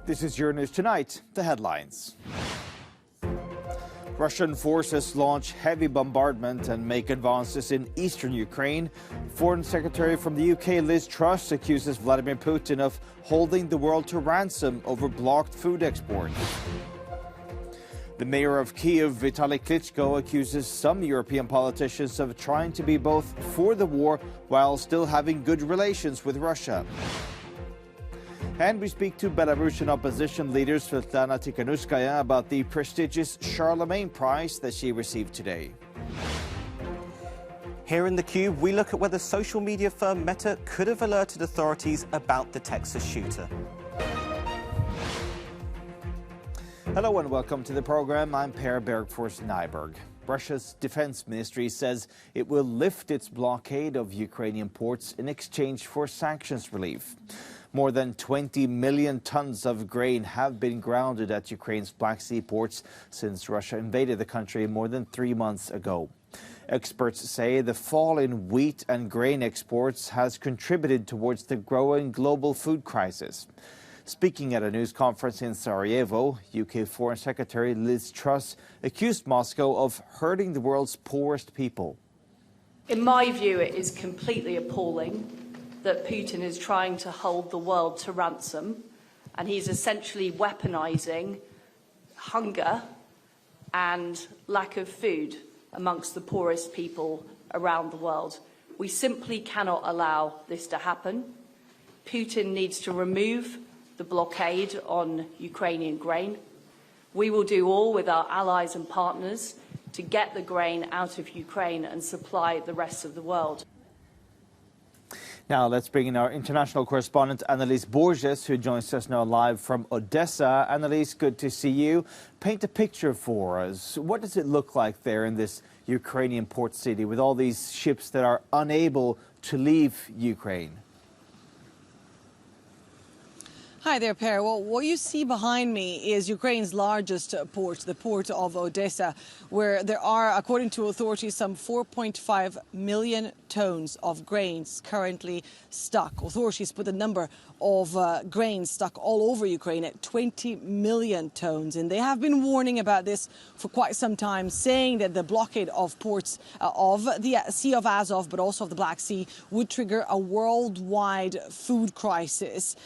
This is Euronews Tonight, the headlines. Russian forces launch heavy bombardment and make advances in eastern Ukraine. Foreign Secretary from the UK, Liz Truss, accuses Vladimir Putin of holding the world to ransom over blocked food exports. The mayor of Kyiv, Vitaly Klitschko, accuses some European politicians of trying to be both for the war while still having good relations with Russia. And we speak to Belarusian opposition leader Svetlana Tikhanovskaya about the prestigious Charlemagne Prize that she received today. Here in theCUBE, we look at whether social media firm Meta could have alerted authorities about the Texas shooter. Hello and welcome to the program. I'm Per Bergfors Nyberg. Russia's defense ministry says it will lift its blockade of Ukrainian ports in exchange for sanctions relief. More than 20 million tons of grain have been grounded at Ukraine's Black Sea ports since Russia invaded the country more than 3 months ago. Experts say the fall in wheat and grain exports has contributed towards the growing global food crisis. Speaking at a news conference in Sarajevo, UK Foreign Secretary Liz Truss accused Moscow of hurting the world's poorest people. In my view, it is completely appalling that Putin is trying to hold the world to ransom, and he's essentially weaponizing hunger and lack of food amongst the poorest people around the world. We simply cannot allow this to happen. Putin needs to remove the blockade on Ukrainian grain. We will do all with our allies and partners to get the grain out of Ukraine and supply the rest of the world. Now let's bring in our international correspondent Annalise Borges, who joins us now live from Odessa. Annalise, good to see you. Paint a picture for us. What does it look like there in this Ukrainian port city with all these ships that are unable to leave Ukraine? Hi there, Per. Well, what you see behind me is Ukraine's largest port, the port of Odessa, where there are, according to authorities, some 4.5 million tons of grains currently stuck. Authorities put the number of grains stuck all over Ukraine at 20 million tons. And they have been warning about this for quite some time, saying that the blockade of ports of the Sea of Azov, but also of the Black Sea, would trigger a worldwide food crisis.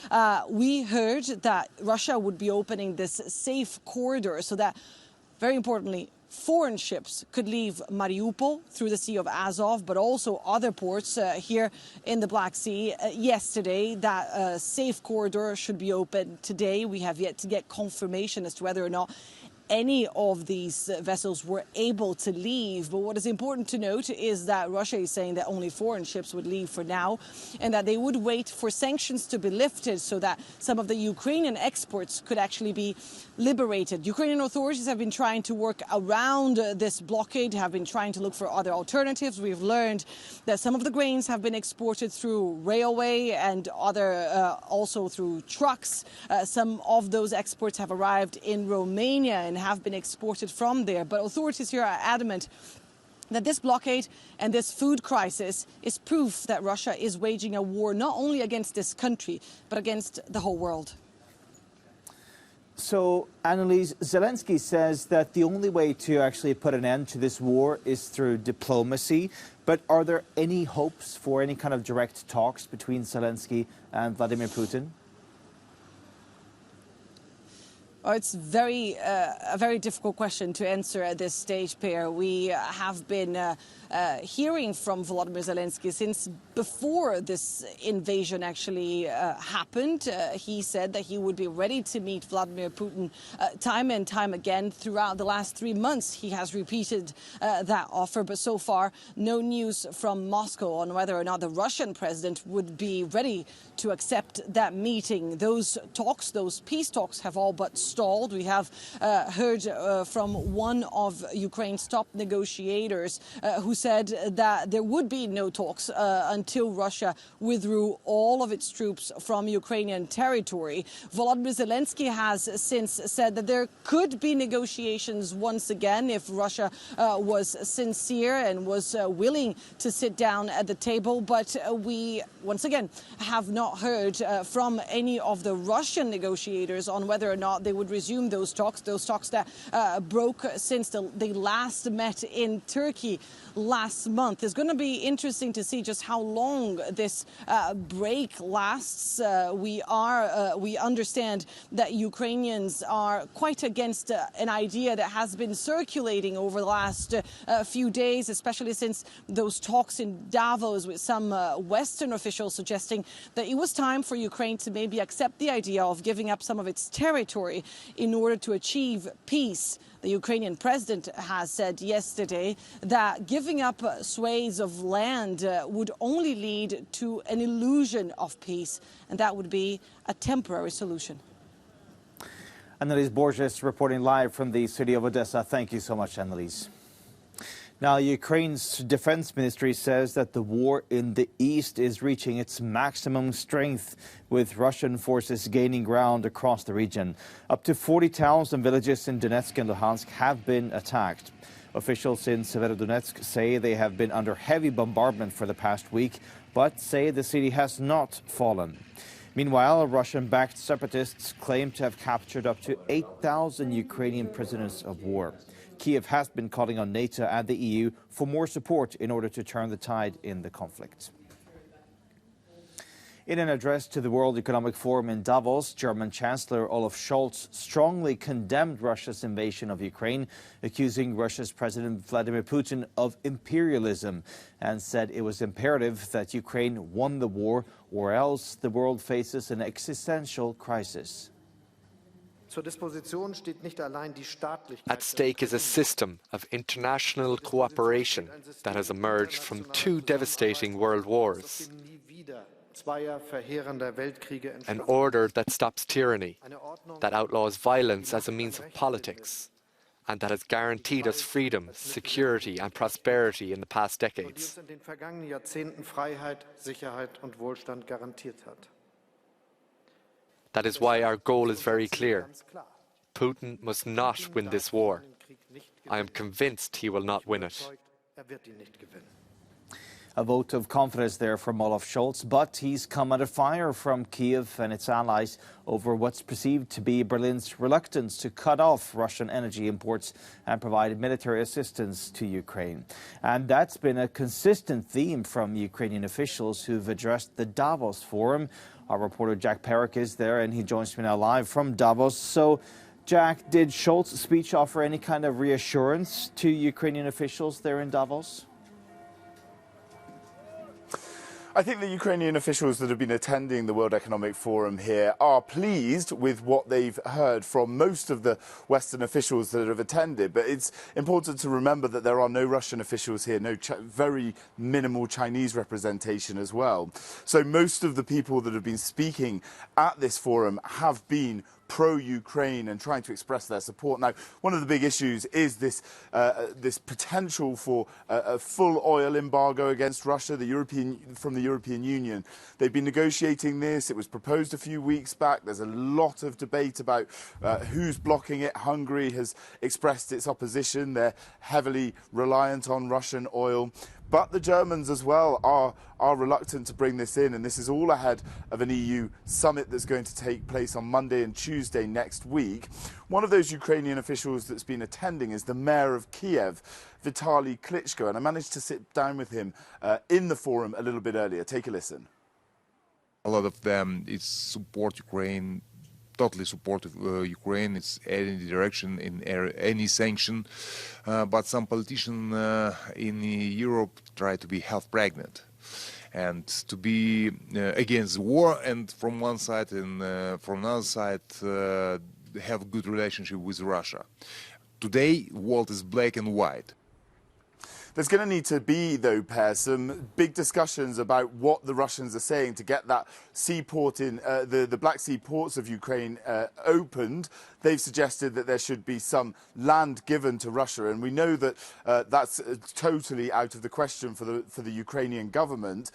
We heard that Russia would be opening this safe corridor so that, very importantly, foreign ships could leave Mariupol through the Sea of Azov, but also other ports here in the Black Sea. Yesterday, that safe corridor should be opened today. We have yet to get confirmation as to whether or not any of these vessels were able to leave. But what is important to note is that Russia is saying that only foreign ships would leave for now, and that they would wait for sanctions to be lifted so that some of the Ukrainian exports could actually be liberated. Ukrainian authorities have been trying to work around this blockade, have been trying to look for other alternatives. We've learned that some of the grains have been exported through railway and other also through trucks. Some of those exports have arrived in Romania and have been exported from there. But authorities here are adamant that this blockade and this food crisis is proof that Russia is waging a war not only against this country, but against the whole world. So, Annalise, Zelensky says that the only way to actually put an end to this war is through diplomacy. But are there any hopes for any kind of direct talks between Zelensky and Vladimir Putin? It's a very difficult question to answer at this stage, Per. We have been hearing from Volodymyr Zelensky since before this invasion actually happened. He said that he would be ready to meet Vladimir Putin time and time again. Throughout the last 3 months, he has repeated that offer. But so far, no news from Moscow on whether or not the Russian president would be ready to accept that meeting. Those talks, those peace talks, have all but stalled. We have heard from one of Ukraine's top negotiators who said that there would be no talks until Russia withdrew all of its troops from Ukrainian territory. Volodymyr Zelensky has since said that there could be negotiations once again if Russia was sincere and was willing to sit down at the table. But we, once again, have not heard from any of the Russian negotiators on whether or not they would resume those talks that broke since they last met in Turkey last month. It's going to be interesting to see just how long this break lasts. We understand that Ukrainians are quite against an idea that has been circulating over the last few days, especially since those talks in Davos with some Western officials suggesting that it was time for Ukraine to maybe accept the idea of giving up some of its territory in order to achieve peace. The Ukrainian president has said yesterday that giving up swathes of land would only lead to an illusion of peace, and that would be a temporary solution. Annalise Borges reporting live from the city of Odessa. Thank you so much, Annalise. Now, Ukraine's defense ministry says that the war in the east is reaching its maximum strength, with Russian forces gaining ground across the region. Up to 40 towns and villages in Donetsk and Luhansk have been attacked. Officials in Severodonetsk say they have been under heavy bombardment for the past week, but say the city has not fallen. Meanwhile, Russian-backed separatists claim to have captured up to 8,000 Ukrainian prisoners of war. Kiev has been calling on NATO and the EU for more support in order to turn the tide in the conflict. In an address to the World Economic Forum in Davos, German Chancellor Olaf Scholz strongly condemned Russia's invasion of Ukraine, accusing Russia's President Vladimir Putin of imperialism, and said it was imperative that Ukraine won the war, or else the world faces an existential crisis. At stake is a system of international cooperation that has emerged from two devastating world wars. An order that stops tyranny, that outlaws violence as a means of politics, and that has guaranteed us freedom, security and prosperity in the past decades. That is why our goal is very clear. Putin must not win this war. I am convinced he will not win it. A vote of confidence there from Olaf Scholz, but he's come under fire from Kiev and its allies over what's perceived to be Berlin's reluctance to cut off Russian energy imports and provide military assistance to Ukraine. And that's been a consistent theme from Ukrainian officials who've addressed the Davos Forum. Our reporter Jack Perrick is there, and he joins me now live from Davos. So, Jack, did Scholz's speech offer any kind of reassurance to Ukrainian officials there in Davos? I think the Ukrainian officials that have been attending the World Economic Forum here are pleased with what they've heard from most of the Western officials that have attended. But it's important to remember that there are no Russian officials here, very minimal Chinese representation as well. So most of the people that have been speaking at this forum have been pro-Ukraine and trying to express their support. Now, one of the big issues is this potential for a full oil embargo against Russia from the European Union. They've been negotiating this. It was proposed a few weeks back. There's a lot of debate about who's blocking it. Hungary has expressed its opposition. They're heavily reliant on Russian oil. But the Germans as well are reluctant to bring this in, and this is all ahead of an EU summit that's going to take place on Monday and Tuesday next week. One of those Ukrainian officials that's been attending is the mayor of Kiev, Vitaly Klitschko, and I managed to sit down with him in the forum a little bit earlier. Take a listen. A lot of them support Ukraine, totally support Ukraine. It's any direction in any sanction, but some politicians in Europe try to be half pregnant and to be against the war, and from one side and from another side have a good relationship with Russia. Today, world is black and white. There's going to need to be, though, Per, some big discussions about what the Russians are saying to get that seaport in the Black Sea ports of Ukraine opened. They've suggested that there should be some land given to Russia, and we know that that's totally out of the question for the Ukrainian government.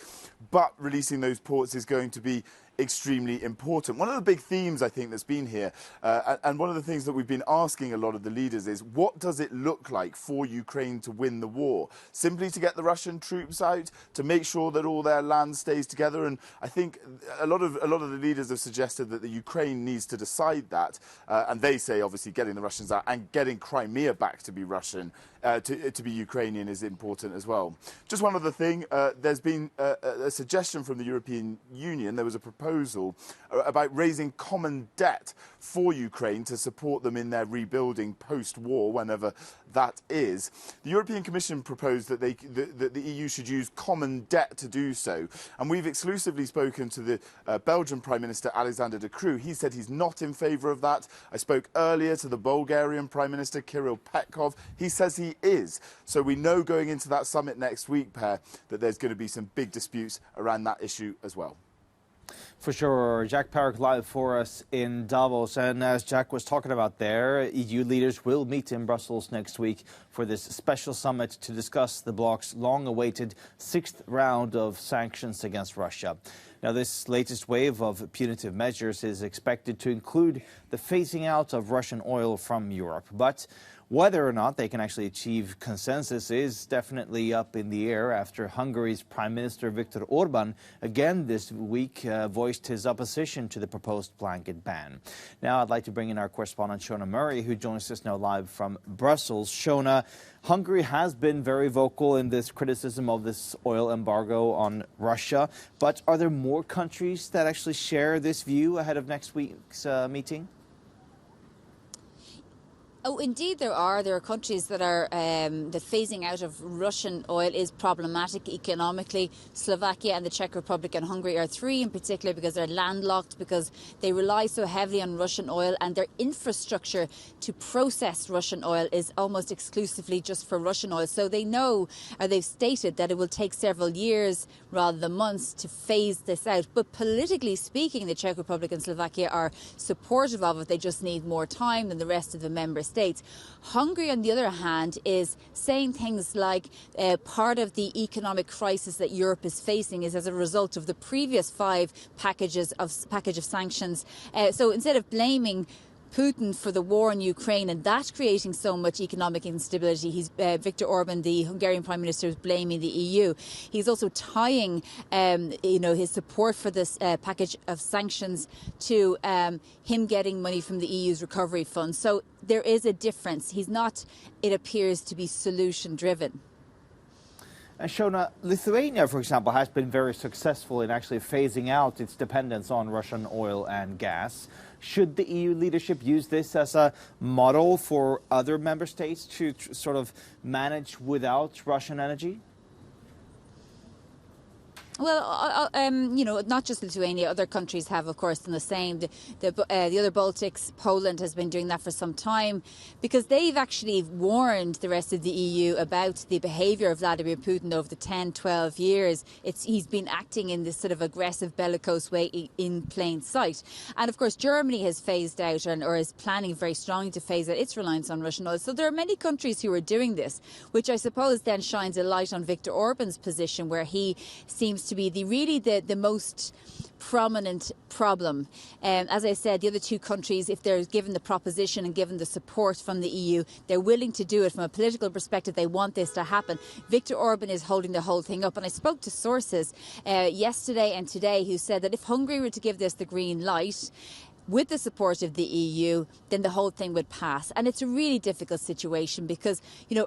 But releasing those ports is going to be extremely important. One of the big themes, I think, that's been here, and one of the things that we've been asking a lot of the leaders is, what does it look like for Ukraine to win the war? Simply to get the Russian troops out, to make sure that all their land stays together? And I think a lot of the leaders have suggested that the Ukraine needs to decide that, and they say, obviously, getting the Russians out and getting Crimea back to be Russian, to be Ukrainian, is important as well. Just one other thing, there's been a suggestion from the European Union. There was a proposal about raising common debt for Ukraine to support them in their rebuilding post-war, whenever that is. The European Commission proposed that the EU should use common debt to do so. And we've exclusively spoken to the Belgian Prime Minister, Alexander De Croo. He said he's not in favour of that. I spoke earlier to the Bulgarian Prime Minister, Kirill Petkov. He says he is. So we know going into that summit next week, Per, that there's going to be some big disputes around that issue as well. For sure. Jack Parrock live for us in Davos. And as Jack was talking about there, EU leaders will meet in Brussels next week for this special summit to discuss the bloc's long-awaited sixth round of sanctions against Russia. Now, this latest wave of punitive measures is expected to include the phasing out of Russian oil from Europe. But whether or not they can actually achieve consensus is definitely up in the air after Hungary's Prime Minister Viktor Orban again this week voiced his opposition to the proposed blanket ban. Now I'd like to bring in our correspondent Shona Murray, who joins us now live from Brussels. Shona, Hungary has been very vocal in this criticism of this oil embargo on Russia, but are there more countries that actually share this view ahead of next week's meeting? Oh, indeed there are. There are countries that are, the phasing out of Russian oil is problematic economically. Slovakia and the Czech Republic and Hungary are three in particular because they're landlocked, because they rely so heavily on Russian oil, and their infrastructure to process Russian oil is almost exclusively just for Russian oil. So they know, or they've stated, that it will take several years rather than months to phase this out. But politically speaking, the Czech Republic and Slovakia are supportive of it. They just need more time than the rest of the member states. Hungary, on the other hand, is saying things like part of the economic crisis that Europe is facing is as a result of the previous 5 package of sanctions. So instead of blaming Putin for the war in Ukraine and that creating so much economic instability, Viktor Orban, the Hungarian Prime Minister, is blaming the EU. He's also tying, his support for this package of sanctions to him getting money from the EU's recovery fund. So there is a difference. He's not, it appears, to be solution-driven. And Shona, Lithuania, for example, has been very successful in actually phasing out its dependence on Russian oil and gas. Should the EU leadership use this as a model for other member states to sort of manage without Russian energy? Well, not just Lithuania, other countries have, of course, done the same. The other Baltics, Poland has been doing that for some time, because they've actually warned the rest of the EU about the behaviour of Vladimir Putin over the 10, 12 years. He's been acting in this sort of aggressive, bellicose way in plain sight. And, of course, Germany has phased out or is planning very strongly to phase out its reliance on Russian oil. So there are many countries who are doing this, which I suppose then shines a light on Viktor Orban's position, where he seems to be the most prominent problem. As I said, the other two countries, if they're given the proposition and given the support from the EU, they're willing to do it. From a political perspective, they want this to happen. Viktor Orban is holding the whole thing up. And I spoke to sources yesterday and today who said that if Hungary were to give this the green light, with the support of the EU, then the whole thing would pass. And it's a really difficult situation because,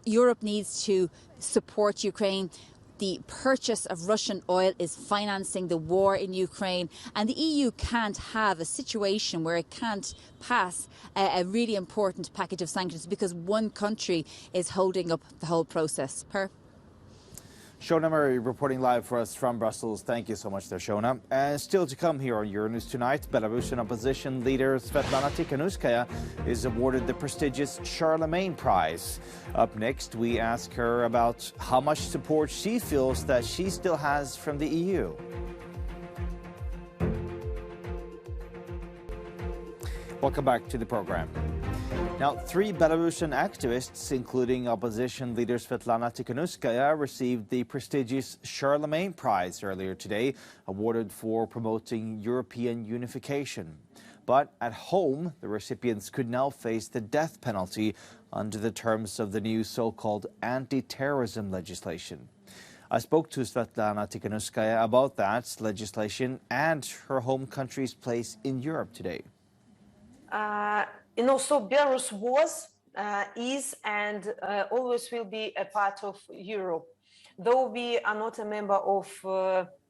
Europe needs to support Ukraine. The purchase of Russian oil is financing the war in Ukraine, and the EU can't have a situation where it can't pass a really important package of sanctions because one country is holding up the whole process. Shona Murray reporting live for us from Brussels. Thank you so much there, Shona. And still to come here on Euronews tonight, Belarusian opposition leader Svetlana Tikhanovskaya is awarded the prestigious Charlemagne Prize. Up next, we ask her about how much support she feels that she still has from the EU. Welcome back to the program. Now, 3 Belarusian activists, including opposition leader Svetlana Tikhanovskaya, received the prestigious Charlemagne Prize earlier today, awarded for promoting European unification. But at home, the recipients could now face the death penalty under the terms of the new so-called anti-terrorism legislation. I spoke to Svetlana Tikhanovskaya about that legislation and her home country's place in Europe today. So Belarus was, is, and always will be a part of Europe. Though we are not a member of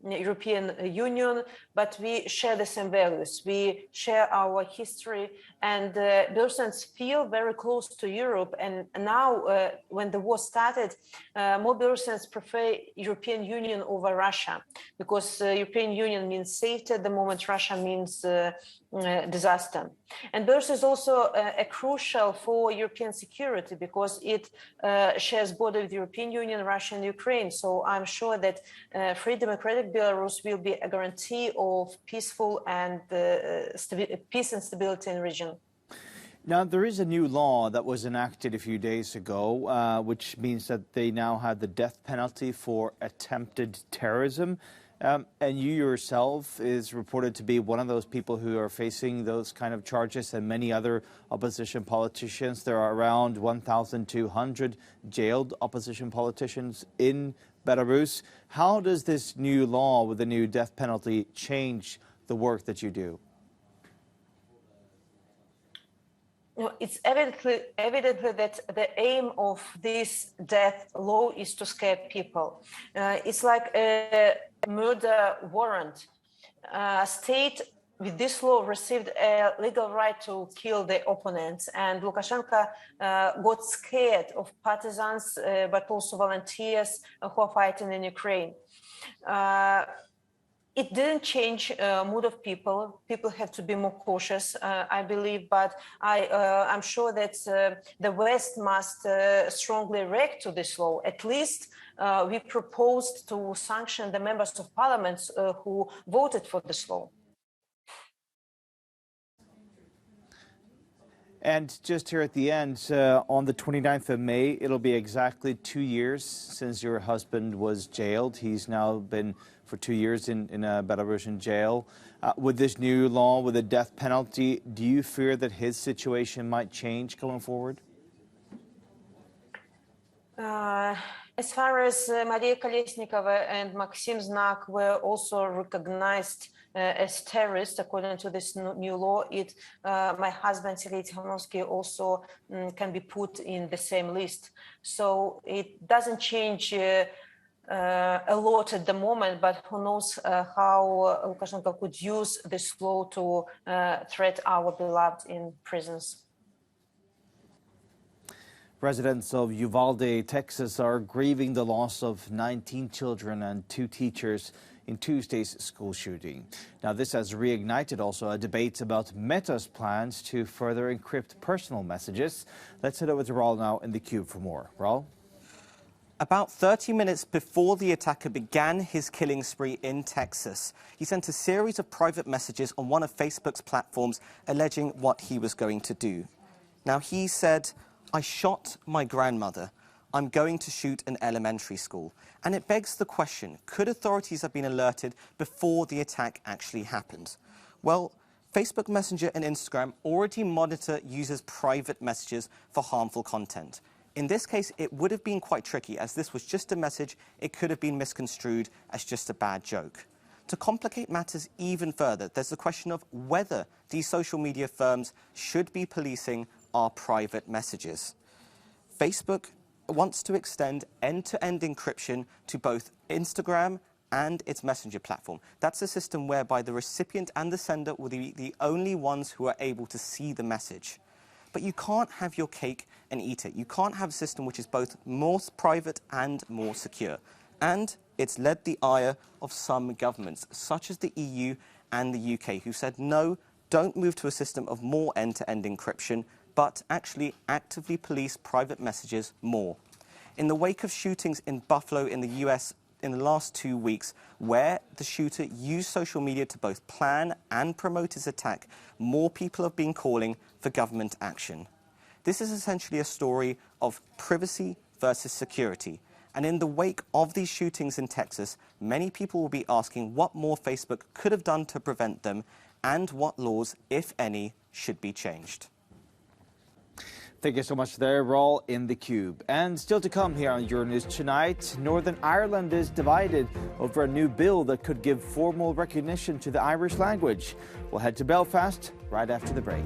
European Union, but we share the same values. We share our history, and Belarusians feel very close to Europe. And now, when the war started, more Belarusians prefer European Union over Russia, because European Union means safety at the moment, Russia means disaster. And Belarus is also crucial for European security, because it shares border with the European Union, Russia and Ukraine. So I'm sure that free democratic Belarus will be a guarantee of peaceful and peace and stability in the region. Now, there is a new law that was enacted a few days ago, which means that they now have the death penalty for attempted terrorism. And you yourself is reported to be one of those people who are facing those kind of charges, and many other opposition politicians. There are around 1,200 jailed opposition politicians in Belarus. How does this new law with the new death penalty change the work that you do? It's evidently that the aim of this death law is to scare people. It's like a murder warrant. State with this law received a legal right to kill the opponents, and Lukashenko got scared of partisans, but also volunteers who are fighting in Ukraine. It didn't change mood of people. People have to be more cautious, I believe, but I'm sure that the West must strongly react to this law. At least we proposed to sanction the members of parliament who voted for this law. And just here at the end, on the 29th of May, it'll be exactly 2 years since your husband was jailed. He's now been for 2 years in a Belarusian jail. With this new law, with a death penalty, do you fear that his situation might change going forward? As far as Maria Kolesnikova and Maxim Znak were also recognized as terrorists according to this new law, my husband Sergei Tikhanovsky also can be put in the same list. So it doesn't change a lot at the moment, but who knows how Lukashenko could use this law to threat our beloved in prisons. Residents of Uvalde, Texas are grieving the loss of 19 children and 2 teachers in Tuesday's school shooting. Now, this has reignited also a debate about Meta's plans to further encrypt personal messages. Let's head over to Raul now in the Cube for more. Raul? About 30 minutes before the attacker began his killing spree in Texas, he sent a series of private messages on one of Facebook's platforms alleging what he was going to do. Now, he said, "I shot my grandmother. I'm going to shoot an elementary school." And it begs the question, could authorities have been alerted before the attack actually happened? Well, Facebook Messenger and Instagram already monitor users' private messages for harmful content. In this case, it would have been quite tricky, as this was just a message. It could have been misconstrued as just a bad joke. To complicate matters even further, there's the question of whether these social media firms should be policing our private messages. Facebook wants to extend end-to-end encryption to both Instagram and its messenger platform. That's a system whereby the recipient and the sender will be the only ones who are able to see the message. But you can't have your cake and eat it. You can't have a system which is both more private and more secure. And it's led the ire of some governments, such as the EU and the UK, who said, no, don't move to a system of more end-to-end encryption, but actually actively police private messages more. In the wake of shootings in Buffalo in the US in the last 2 weeks, where the shooter used social media to both plan and promote his attack, more people have been calling for government action. This is essentially a story of privacy versus security. And in the wake of these shootings in Texas, many people will be asking what more Facebook could have done to prevent them and what laws, if any, should be changed. Thank you so much there. We're all in the cube. And still to come here on Euronews tonight, Northern Ireland is divided over a new bill that could give formal recognition to the Irish language. We'll head to Belfast right after the break.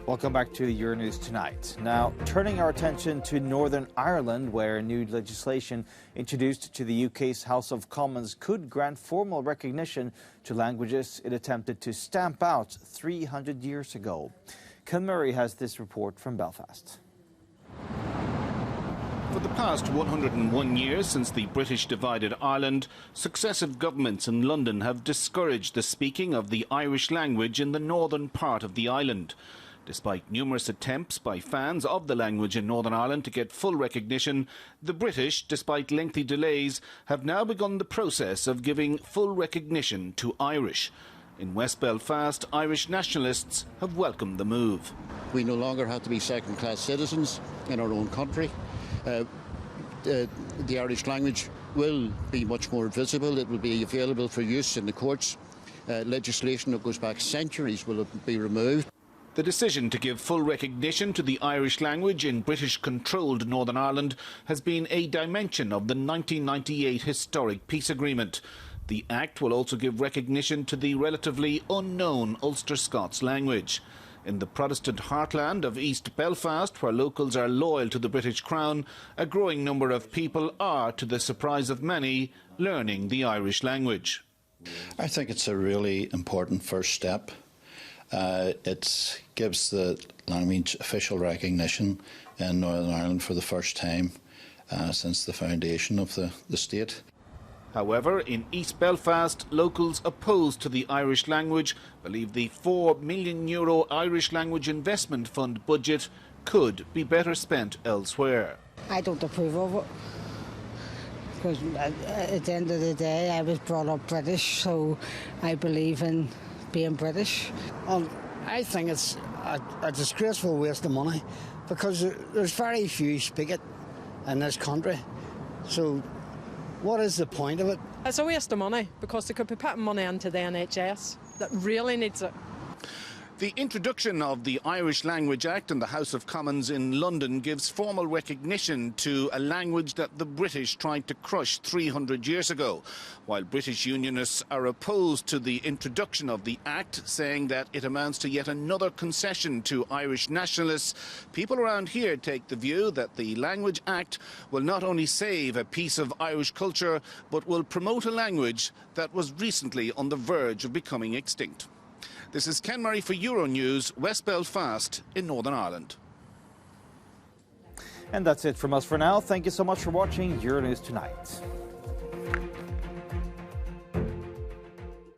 Welcome back to Euronews Tonight. Now, turning our attention to Northern Ireland, where new legislation introduced to the UK's House of Commons could grant formal recognition to languages it attempted to stamp out 300 years ago. Ken Murray has this report from Belfast. For the past 101 years since the British divided Ireland, successive governments in London have discouraged the speaking of the Irish language in the northern part of the island. Despite numerous attempts by fans of the language in Northern Ireland to get full recognition, the British, despite lengthy delays, have now begun the process of giving full recognition to Irish. In West Belfast, Irish nationalists have welcomed the move. We no longer have to be second-class citizens in our own country. The Irish language will be much more visible. It will be available for use in the courts. Legislation that goes back centuries will be removed. The decision to give full recognition to the Irish language in British-controlled Northern Ireland has been a dimension of the 1998 historic peace agreement. The Act will also give recognition to the relatively unknown Ulster Scots language. In the Protestant heartland of East Belfast, where locals are loyal to the British Crown, a growing number of people are, to the surprise of many, learning the Irish language. I think it's a really important first step. It gives the language official recognition in Northern Ireland for the first time since the foundation of the state. However, in East Belfast, locals opposed to the Irish language believe the €4 million Irish language investment fund budget could be better spent elsewhere. I don't approve of it, because at the end of the day I was brought up British, so I believe in being British. I think it's a disgraceful waste of money, because there's very few speak it in this country. So what is the point of it? It's a waste of money, because they could be putting money into the NHS that really needs it. The introduction of the Irish Language Act in the House of Commons in London gives formal recognition to a language that the British tried to crush 300 years ago. While British unionists are opposed to the introduction of the Act, saying that it amounts to yet another concession to Irish nationalists, people around here take the view that the Language Act will not only save a piece of Irish culture, but will promote a language that was recently on the verge of becoming extinct. This is Ken Murray for Euronews, West Belfast in Northern Ireland. And that's it from us for now. Thank you so much for watching Euronews Tonight.